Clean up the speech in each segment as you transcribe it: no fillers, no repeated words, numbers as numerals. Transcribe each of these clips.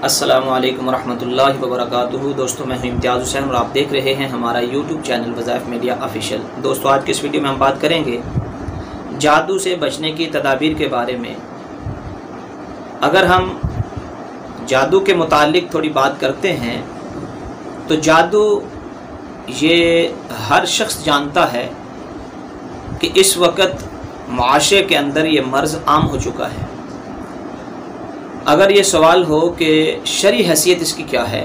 अस्सलामु अलैकुम रहमतुल्लाहि व बरकातुहू। दोस्तों, मैं हूं इम्तियाज़ हुसैन और आप देख रहे हैं हमारा यूट्यूब चैनल वज़ाइफ मीडिया ऑफिशियल। दोस्तों, आज की इस वीडियो में हम बात करेंगे जादू से बचने की तदाबीर के बारे में। अगर हम जादू के मुतालिक थोड़ी बात करते हैं तो जादू ये हर शख्स जानता है कि इस वक्त माशरे के अंदर ये मर्ज़ आम हो चुका है। अगर ये सवाल हो कि शरई हैसियत इसकी क्या है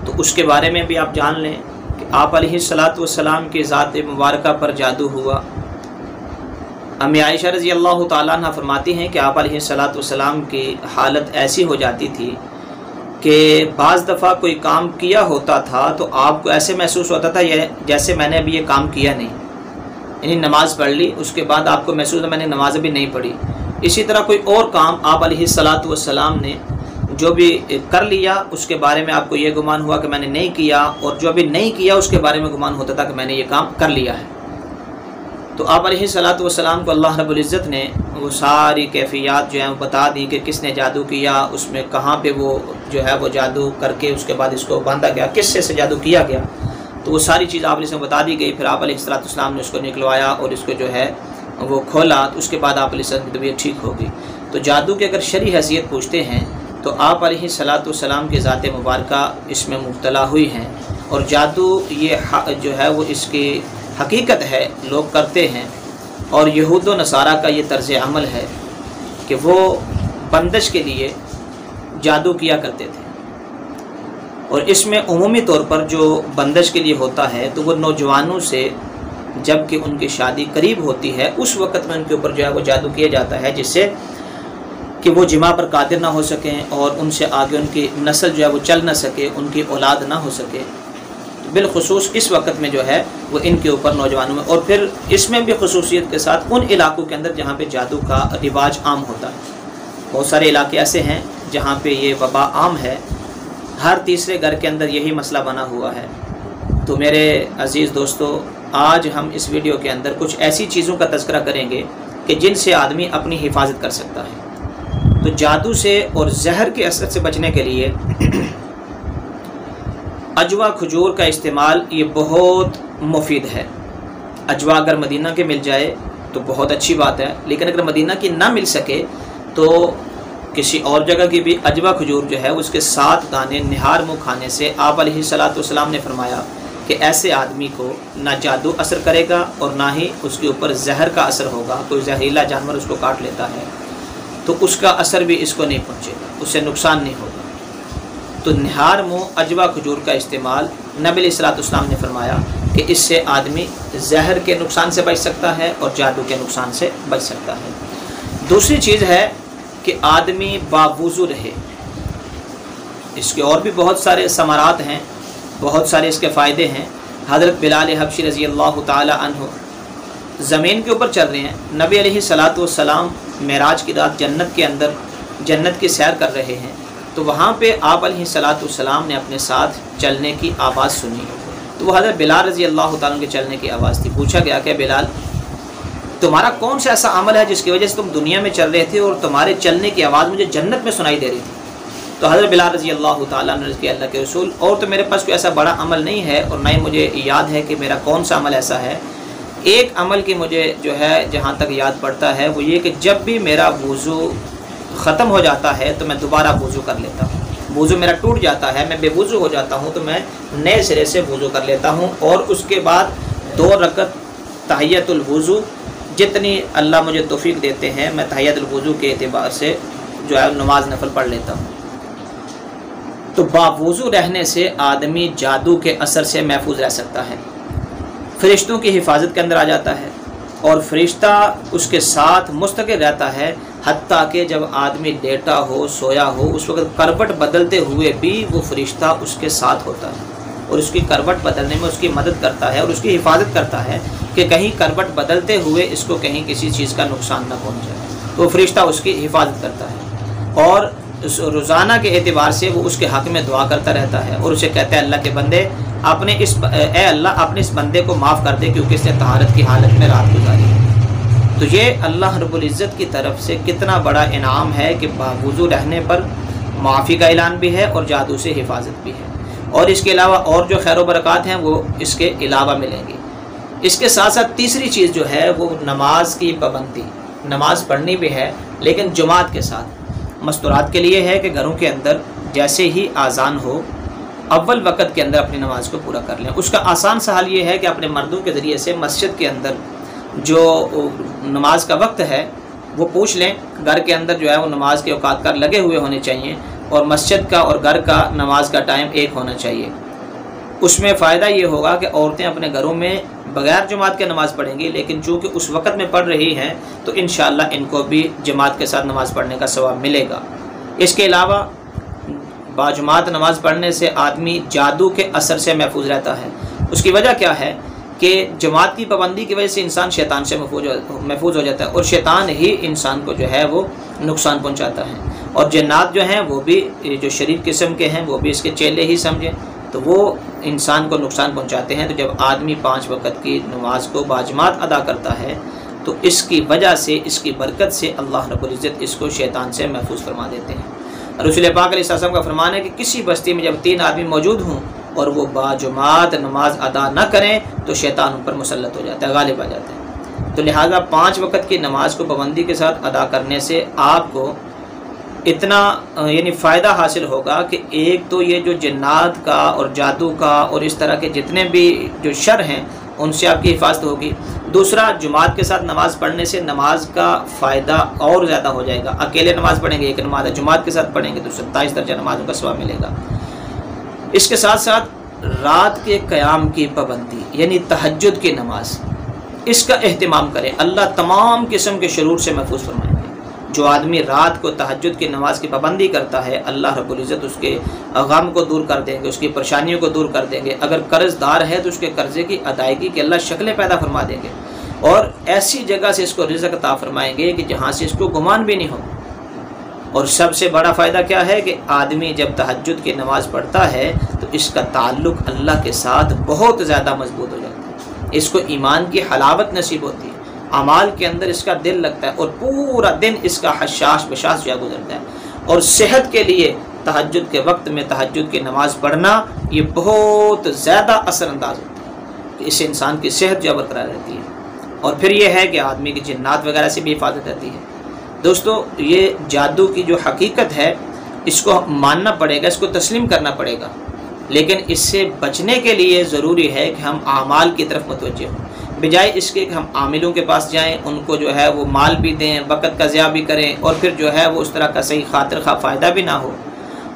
तो उसके बारे में भी आप जान लें कि आप अलैहिस्सलातु वस्सलाम की ज़ात मुबारका पर जादू हुआ। अम्मी आयशा रज़ी अल्लाह ताला अन्हा फरमाती हैं कि आप अलैहिस्सलातु वस्सलाम की हालत ऐसी हो जाती थी कि बाज़ दफ़ा कोई काम किया होता था तो आपको ऐसे महसूस होता था जैसे मैंने अभी ये काम किया नहीं, यानी नमाज़ पढ़ ली उसके बाद आपको महसूस है मैंने नमाज अभी नहीं पढ़ी। इसी तरह कोई और काम आप अलैहिस्सलातु वस्सलाम ने जो भी कर लिया उसके बारे में आपको ये गुमान हुआ कि मैंने नहीं किया, और जो अभी नहीं किया उसके बारे में गुमान होता था कि मैंने ये काम कर लिया है। तो आप अलैहिस्सलातु वस्सलाम को अल्लाह रब्बुल इज़्ज़त ने वो सारी कैफियत जो है वो बता दी कि किसने जादू किया, उसमें कहाँ पे वो जो है वो जादू करके उसके बाद इसको बांधा गया, किससे से जादू किया गया। तो वो सारी चीज़ आप इसमें बता दी गई। फिर आप अलैहिस्सलातु वस्सलाम ने उसको निकलवाया और इसको जो है वो खोला, तो उसके बाद आप अलैहिस्सलाम की तबीयत ठीक होगी। तो जादू की अगर शरई हैसियत पूछते हैं तो आप अलैहिस्सलातु वस्सलाम की ज़ात मुबारका इसमें मुब्तला हुई हैं, और जादू ये जो है वो इसकी हकीकत है, लोग करते हैं। और यहूद व नसारा का ये तर्ज़ अमल है कि वो बंदिश के लिए जादू किया करते थे, और इसमें उमूमी तौर पर जो बंदिश के लिए होता है तो वो नौजवानों से जबकि उनकी शादी करीब होती है उस वक़्त में उनके ऊपर जो है वो जादू किया जाता है, जिससे कि वो जिमा पर कादिर ना हो सकें और उनसे आगे उनकी नस्ल जो है वो चल ना सके, उनकी औलाद ना हो सके। बिलखुसूस इस वक्त में जो है वो इनके ऊपर नौजवानों में, और फिर इसमें भी खसूसियत के साथ उन इलाकों के अंदर जहाँ पे जादू का रिवाज आम होता है। बहुत सारे इलाके ऐसे हैं जहाँ पे ये वबा आम है, हर तीसरे घर के अंदर यही मसला बना हुआ है। तो मेरे अज़ीज़ दोस्तों, आज हम इस वीडियो के अंदर कुछ ऐसी चीज़ों का तज़किरा करेंगे कि जिनसे आदमी अपनी हिफाजत कर सकता है। तो जादू से और जहर के असर से बचने के लिए अजवा खजूर का इस्तेमाल ये बहुत मुफीद है। अजवा अगर मदीना के मिल जाए तो बहुत अच्छी बात है, लेकिन अगर मदीना की ना मिल सके तो किसी और जगह की भी अजवा खजूर जो है उसके 7 दाने निहार मुँह खाने से आप अलैहिस्सलातु वस्सलाम ने फरमाया कि ऐसे आदमी को ना जादू असर करेगा और ना ही उसके ऊपर जहर का असर होगा। कोई जहरीला जानवर उसको काट लेता है तो उसका असर भी इसको नहीं पहुँचेगा, उससे नुकसान नहीं होगा। तो निहार मुँह अजवा खजूर का इस्तेमाल नबी अलैहिस्सलातु वस्सलाम ने फरमाया कि इससे आदमी जहर के नुकसान से बच सकता है और जादू के नुकसान से बच सकता है। दूसरी चीज़ है कि आदमी बावुज़ू रहे। इसके और भी बहुत सारे समारात हैं, बहुत सारे इसके फ़ायदे हैं। हज़रत बिलाल हबशी रज़ी अल्लाह ताला अन्हु ज़मीन के ऊपर चल रहे हैं, नबी अलैहिस्सलातु वस्सलाम मेराज की रात जन्नत के अंदर जन्नत की सैर कर रहे हैं, तो वहाँ पे आप अलैहिस्सलातु वस्सलाम ने अपने साथ चलने की आवाज़ सुनी। तो वो हज़रत बिलाल रज़ी अल्लाह ताला के चलने की आवाज़ थी। पूछा गया कि बिलाल, तुम्हारा कौन सा ऐसा अमल है जिसकी वजह से तुम दुनिया में चल रहे थे और तुम्हारे चलने की आवाज़ मुझे जन्नत में सुनाई दे रही थी? तो हज़रत बिलाल रज़ी अल्लाह ताला ने अर्ज़ किया, अल्लाह के रसूल, और तो मेरे पास कोई ऐसा बड़ा अमल नहीं है और ना ही मुझे याद है कि मेरा कौन सा अमल ऐसा है। एक अमल की मुझे जो है जहाँ तक याद पड़ता है वो ये कि जब भी मेरा वुज़ू ख़त्म हो जाता है तो मैं दोबारा वुज़ू कर लेता हूँ। वुज़ू मेरा टूट जाता है, मैं बेवुज़ू हो जाता हूँ तो मैं नए सिरे से वुज़ू कर लेता हूँ, और उसके बाद 2 रकत तहियतुल वुज़ू जितनी अल्लाह मुझे तौफ़ीक देते हैं मैं तहियतुल वुज़ू के एतबार से जो है नमाज नफल पढ़ लेता हूँ। तो बावुज़ू रहने से आदमी जादू के असर से महफूज रह सकता है, फ़रिश्तों की हिफाजत के अंदर आ जाता है, और फ़रिश्ता उसके साथ मुस्तक़िल रहता है। हत्ता कि जब आदमी लेटा हो, सोया हो, उस वक्त करवट बदलते हुए भी वो फ़रिश्ता उसके साथ होता है और उसकी करवट बदलने में उसकी मदद करता है और उसकी हिफाजत करता है कि कहीं करवट बदलते हुए इसको कहीं किसी चीज़ का नुकसान न पहुँच जाए। तो फरिश्ता उसकी हिफाजत करता है और रोज़ाना के एतबार से वो उसके हक़ में दुआ करता रहता है और उसे कहता है, अल्लाह के बंदे अल्लाह अपने इस बंदे को माफ़ कर दे क्योंकि इसने तहारत की हालत में रात गुजारी है। तो ये अल्लाह रब्बुल इज़्ज़त की तरफ से कितना बड़ा इनाम है कि बावुज़ू रहने पर معافی کا اعلان بھی ہے اور جادو سے حفاظت بھی ہے، اور اس کے علاوہ اور جو خیر و برکات ہیں وہ اس کے علاوہ ملیں گی۔ اس کے ساتھ ساتھ تیسری چیز جو ہے وہ نماز کی پابندی، نماز پڑھنی بھی ہے لیکن جماعت کے ساتھ۔ مستورات کے لیے ہے کہ گھروں کے اندر جیسے ہی اذان ہو اول وقت کے اندر اپنی نماز کو پورا کر لیں۔ اس کا آسان سا حل یہ ہے کہ اپنے مردوں کے ذریعے سے مسجد کے اندر جو نماز کا وقت ہے وہ پوچھ لیں۔ گھر کے اندر جو ہے وہ نماز کے اوقات کا لگے ہوئے ہونے چاہیے، اور مسجد کا اور گھر کا نماز کا ٹائم ایک ہونا چاہیے۔ اس میں فائدہ یہ ہوگا کہ عورتیں اپنے گھروں میں بغیر جماعت کے نماز پڑھیں گی، لیکن چونکہ اس وقت میں پڑھ رہی ہیں تو انشاءاللہ ان کو بھی جماعت کے ساتھ نماز پڑھنے کا ثواب ملے گا۔ اس کے علاوہ باجماعت نماز پڑھنے سے آدمی جادو کے اثر سے محفوظ رہتا ہے۔ اس کی وجہ کیا ہے کہ جماعت کی پابندی کی وجہ سے انسان شیطان سے محفوظ ہو جاتا ہے، اور شیطان ہی انسان کو جو ہے وہ نقصان پہنچاتا ہے، اور جنات جو ہیں وہ بھی جو شریف قسم کے ہیں وہ بھی اس کے چیلے ہی سمجھیں، تو وہ انسان کو نقصان پہنچاتے ہیں۔ تو جب آدمی 5 وقت کی نماز کو باجماعت ادا کرتا ہے تو اس کی وجہ سے، اس کی برکت سے اللہ رب العزت اس کو شیطان سے محفوظ فرما دیتے ہیں۔ رسول پاک علیہ السلام کا فرمان ہے کہ کسی بستی میں جب 3 آدمی موجود ہوں اور وہ باجماعت نماز ادا نہ کریں تو شیطان ان پر مسلط ہو جاتا ہے، غالب آ جاتا ہے۔ تو لہٰذا 5 وقت کی نماز کو پابندی کے ساتھ ادا کرنے سے آپ کو اتنا یعنی فائدہ حاصل ہوگا کہ ایک تو یہ جو جنات کا اور جادو کا اور اس طرح کے جتنے بھی جو شر ہیں ان سے آپ کی حفاظت ہوگی۔ دوسرا، جماعت کے ساتھ نماز پڑھنے سے نماز کا فائدہ اور زیادہ ہو جائے گا۔ اکیلے نماز پڑھیں گے ایک نماز ہے، جماعت کے ساتھ پڑھیں گے تو 27 درجہ نمازوں کا ثواب ملے گا۔ اس کے ساتھ ساتھ رات کے قیام کی پابندی یعنی تہجد کی نماز، اس کا اہتمام کریں، اللہ تمام قسم کے شرور سے محفوظ فرمائیں گے۔ جو آدمی رات کو تہجد کی نماز کی پابندی کرتا ہے اللہ رب العزت اس کے غم کو دور کر دیں گے، اس کی پریشانیوں کو دور کر دیں گے۔ اگر قرض دار ہے تو اس کے قرضے کی ادائیگی کے اللہ شکلیں پیدا فرما دیں گے، اور ایسی جگہ سے اس کو رزق عطا فرمائیں گے کہ جہاں سے اس کو گمان بھی نہیں ہو۔ اور سب سے بڑا فائدہ کیا ہے کہ آدمی جب تہجد کی نماز پڑھتا ہے تو اس کا تعلق اللہ کے ساتھ بہت زیادہ مضبوط ہو جاتا ہے، اس کو ایمان کی حلاوت نصیب ہوتی ہے، اعمال کے اندر اس کا دل لگتا ہے، اور پورا دن اس کا حشاش بشاش جو گزرتا ہے۔ اور صحت کے لیے تہجد کے وقت میں تہجد کی نماز پڑھنا یہ بہت زیادہ اثر انداز ہوتا ہے کہ اس سے انسان کی صحت جو برقرار رہتی ہے۔ اور پھر یہ ہے کہ آدمی کی جنات وغیرہ سے بھی حفاظت رہتی ہے۔ دوستو، یہ جادو کی جو حقیقت ہے اس کو ماننا پڑے گا، اس کو تسلیم کرنا پڑے گا، لیکن اس سے بچنے کے لیے ضروری ہے کہ ہم اعمال کی طرف متوجہ ہوں، بجائے اس کے کہ ہم عاملوں کے پاس جائیں، ان کو جو ہے وہ مال بھی دیں، وقت کا ضیاع بھی کریں، اور پھر جو ہے وہ اس طرح کا صحیح خاطر خواہ فائدہ بھی نہ ہو۔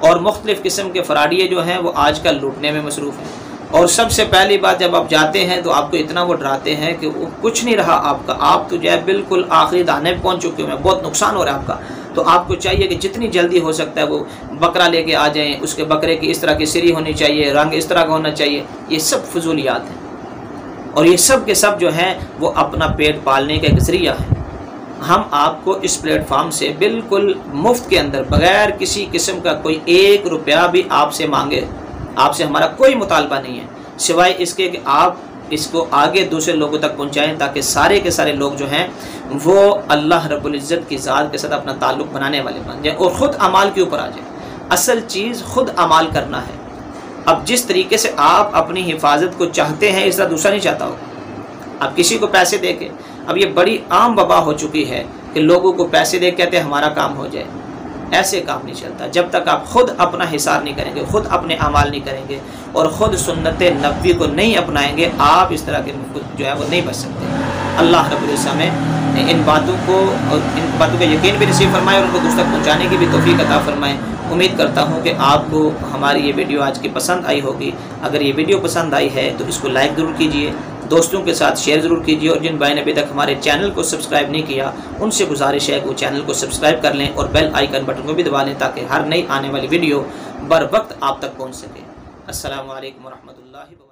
اور مختلف قسم کے فراڈیے جو ہیں وہ آج کل لوٹنے میں مصروف ہیں، اور سب سے پہلی بات جب آپ جاتے ہیں تو آپ کو اتنا وہ ڈراتے ہیں کہ وہ کچھ نہیں رہا آپ کا، آپ تو جو ہے بالکل آخری دانے پہ پہنچ چکے ہوئے ہیں، بہت نقصان ہو رہا ہے آپ کا۔ تو آپ کو چاہیے کہ جتنی جلدی ہو سکتا ہے وہ بکرا لے کے آ جائیں، اس کے بکرے کی اس طرح کی سری ہونی چاہیے، رنگ اس طرح کا ہونا چاہیے۔ یہ سب فضولیات ہیں، اور یہ سب کے سب جو ہیں وہ اپنا پیٹ پالنے کا ایک ذریعہ ہے۔ ہم آپ کو اس پلیٹ فارم سے بالکل مفت کے اندر بغیر کسی قسم کا کوئی 1 روپیہ بھی آپ سے مانگے، آپ سے ہمارا کوئی مطالبہ نہیں ہے، سوائے اس کے کہ آپ اس کو آگے دوسرے لوگوں تک پہنچائیں، تاکہ سارے کے سارے لوگ جو ہیں وہ اللہ رب العزت کی ذات کے ساتھ اپنا تعلق بنانے والے بن جائیں اور خود اعمال کے اوپر آ جائیں۔ اصل چیز خود اعمال کرنا ہے۔ اب جس طریقے سے آپ اپنی حفاظت کو چاہتے ہیں اس طرح دوسرا نہیں چاہتا ہوگا۔ اب کسی کو پیسے دے کے، اب یہ بڑی عام وبا ہو چکی ہے کہ لوگوں کو پیسے دے کہتے ہیں ہمارا کام ہو جائے، ایسے کام نہیں چلتا۔ جب تک آپ خود اپنا حساب نہیں کریں گے، خود اپنے اعمال نہیں کریں گے اور خود سنت نبوی کو نہیں اپنائیں گے، آپ اس طرح کے جو ہے وہ نہیں بچ سکتے۔ اللہ رب العزت میں ان باتوں کا یقین بھی نصیب فرمائے اور ان کو دوسروں تک پہنچانے کی بھی توفیق عطا فرمائے۔ امید کرتا ہوں کہ آپ کو ہماری یہ ویڈیو آج کی پسند آئی ہوگی۔ اگر یہ ویڈیو پسند آئی ہے تو اس کو لائک ضرور کیجئے، دوستوں کے ساتھ شیئر ضرور کیجئے، اور جن بھائی نے ابھی تک ہمارے چینل کو سبسکرائب نہیں کیا ان سے گزارش ہے کہ وہ چینل کو سبسکرائب کر لیں اور بیل آئیکن بٹن کو بھی دبا لیں تاکہ ہر نئی آنے والی ویڈیو بر وقت آپ تک پہنچ سکے۔ السلام علیکم ورحمۃ اللہ وبرکاتہ۔